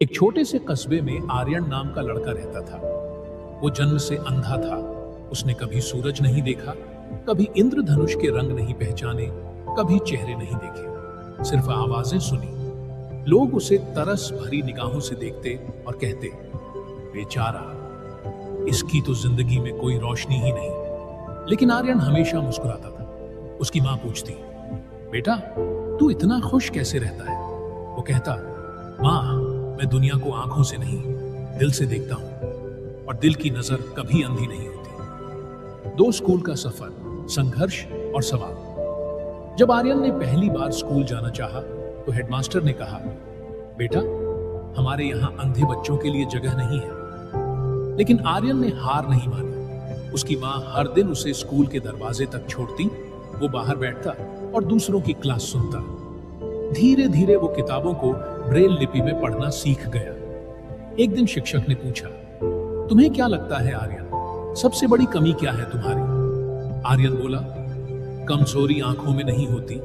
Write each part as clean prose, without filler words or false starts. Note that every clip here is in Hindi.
एक छोटे से कस्बे में आर्यन नाम का लड़का रहता था। वो जन्म से अंधा था। उसने कभी सूरज नहीं देखा, कभी इंद्रधनुष के रंग नहीं पहचाने, कभी चेहरे नहीं देखे, सिर्फ आवाजें सुनी। लोग उसे तरस भरी निगाहों से देखते और कहते, बेचारा, इसकी तो जिंदगी में कोई रोशनी ही नहीं। लेकिन आर्यन हमेशा मुस्कुराता था। उसकी माँ पूछती, बेटा, तू इतना खुश कैसे रहता है? वो कहता, माँ, मैं दुनिया को आंखों से नहीं, दिल से देखता हूं, और दिल की नजर कभी अंधी नहीं होती। 2 स्कूल का सफर, संघर्ष और सवाल। जब आर्यन ने पहली बार स्कूल जाना चाहा, तो हेडमास्टर ने कहा, बेटा, हमारे यहां अंधे बच्चों के लिए जगह नहीं है। लेकिन आर्यन ने हार नहीं मानी। उसकी मां हर दिन उसे स्कूल के दरवाजे तक छोड़ती, वो बाहर बैठता और दूसरों की क्लास सुनता। धीरे धीरे वो किताबों को ब्रेल लिपि में पढ़ना सीख गया। एक दिन शिक्षक ने पूछा, तुम्हें क्या लगता है आर्यन, सबसे बड़ी कमी क्या है तुम्हारी? आर्यन बोला, कमजोरी आंखों में नहीं होती,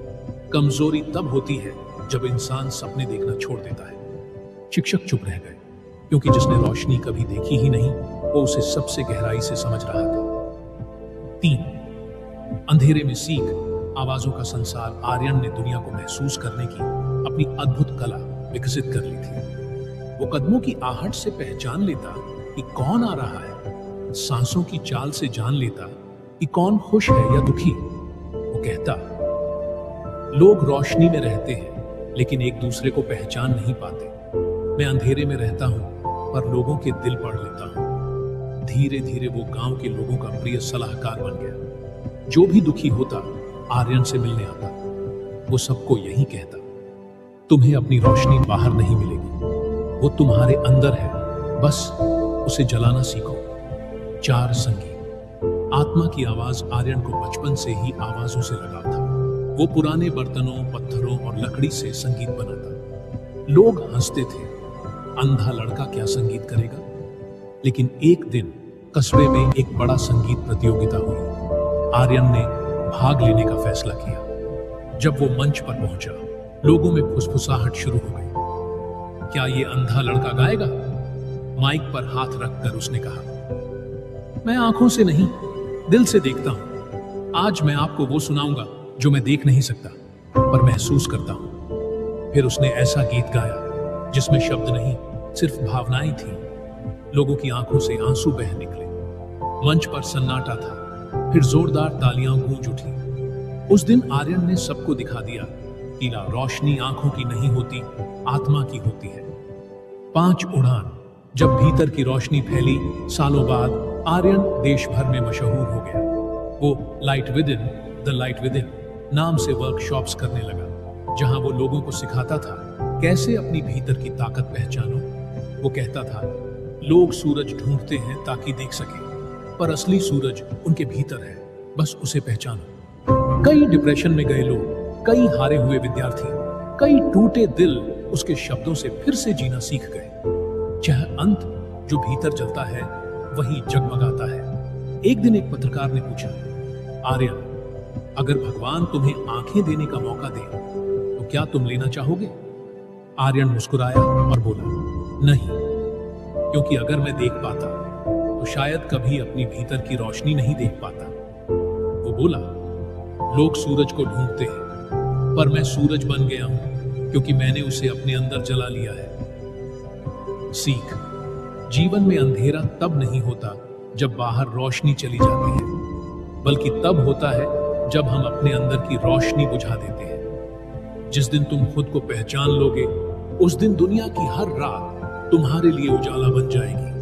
कमजोरी तब होती है जब इंसान सपने देखना छोड़ देता है। शिक्षक चुप रह गए, क्योंकि जिसने रोशनी कभी देखी ही नहीं, वो उसे सबसे गहराई से समझ रहा था। 3 अंधेरे में सीख, आवाजों का संसार। आर्यन ने दुनिया को महसूस करने की अपनी अद्भुत कला विकसित कर ली थी। वो कदमों की आहट से पहचान लेता कि कौन आ रहा है, सांसों की चाल से जान लेता कि कौन खुश है या दुखी। वो कहता, लोग रोशनी में रहते हैं, लेकिन एक दूसरे को पहचान नहीं पाते। मैं अंधेरे में रहता हूं, पर लोगों के दिल पढ़ लेता हूं। धीरे धीरे वो गांव के लोगों का प्रिय सलाहकार बन गया। जो भी दुखी होता, आर्यन से मिलने आता। वो सबको यही कहता, तुम्हें अपनी रोशनी बाहर नहीं मिलेगी, वो तुम्हारे अंदर है, बस उसे जलाना सीखो। 4 संगीत। आत्मा की आवाज। आर्यन को बचपन से ही आवाजों से लगाव था। वो पुराने बर्तनों, पत्थरों और लकड़ी से संगीत बनाता। लोग हंसते थे, अंधा लड़का क्या संगीत करेगा? लेकिन एक दिन कस्बे में एक बड़ा संगीत प्रतियोगिता हुई। आर्यन ने भाग लेने का फैसला किया। जब वो मंच पर पहुंचा, लोगों में फुसफुसाहट शुरू हो गई। क्या ये अंधा लड़का गाएगा? माइक पर हाथ रखकर उसने कहा, मैं आंखों से नहीं, दिल से देखता हूं। आज मैं आपको वो सुनाऊंगा जो मैं देख नहीं सकता, पर महसूस करता हूं। फिर उसने ऐसा गीत गाया जिसमें शब्द नहीं, सिर्फ भावनाएं थीं। लोगों की आंखों से आंसू बह निकले। मंच पर सन्नाटा था, फिर जोरदार तालियां गूंज उठी। उस दिन आर्यन ने सबको दिखा दिया कि रोशनी आंखों की नहीं होती, आत्मा की होती है। 5 उड़ान। जब भीतर की रोशनी फैली, सालों बाद आर्यन देश भर में मशहूर हो गया। वो light with in, the light with in नाम से वर्कशॉप्स करने लगा, जहां वो लोगों को सिखाता था कैसे अपनी भीतर की ताकत पहचानो। वो कहता था, लोग सूरज ढूंढते हैं ताकि देख सके, पर असली सूरज उनके भीतर है, बस उसे पहचानो। कई डिप्रेशन में गए लोग, कई हारे हुए विद्यार्थी, कई टूटे दिल उसके शब्दों से फिर से जीना सीख गए। यह अंत जो भीतर जलता है, वही जगमगाता है। एक दिन एक पत्रकार ने पूछा, आर्यन, अगर भगवान तुम्हें आंखें देने का मौका दे, तो क्या तुम लेना चाहोगे? आर्यन मुस्कुराया और बोला, नहीं, क्योंकि अगर मैं देख पाता तो शायद कभी अपनी भीतर की रोशनी नहीं देख पाता। वो बोला, लोग सूरज को ढूंढते हैं, पर मैं सूरज बन गया हूं, क्योंकि मैंने उसे अपने अंदर जला लिया है। सीख। जीवन में अंधेरा तब नहीं होता जब बाहर रोशनी चली जाती है, बल्कि तब होता है जब हम अपने अंदर की रोशनी बुझा देते हैं। जिस दिन तुम खुद को पहचान लोगे, उस दिन दुनिया की हर रात तुम्हारे लिए उजाला बन जाएगी।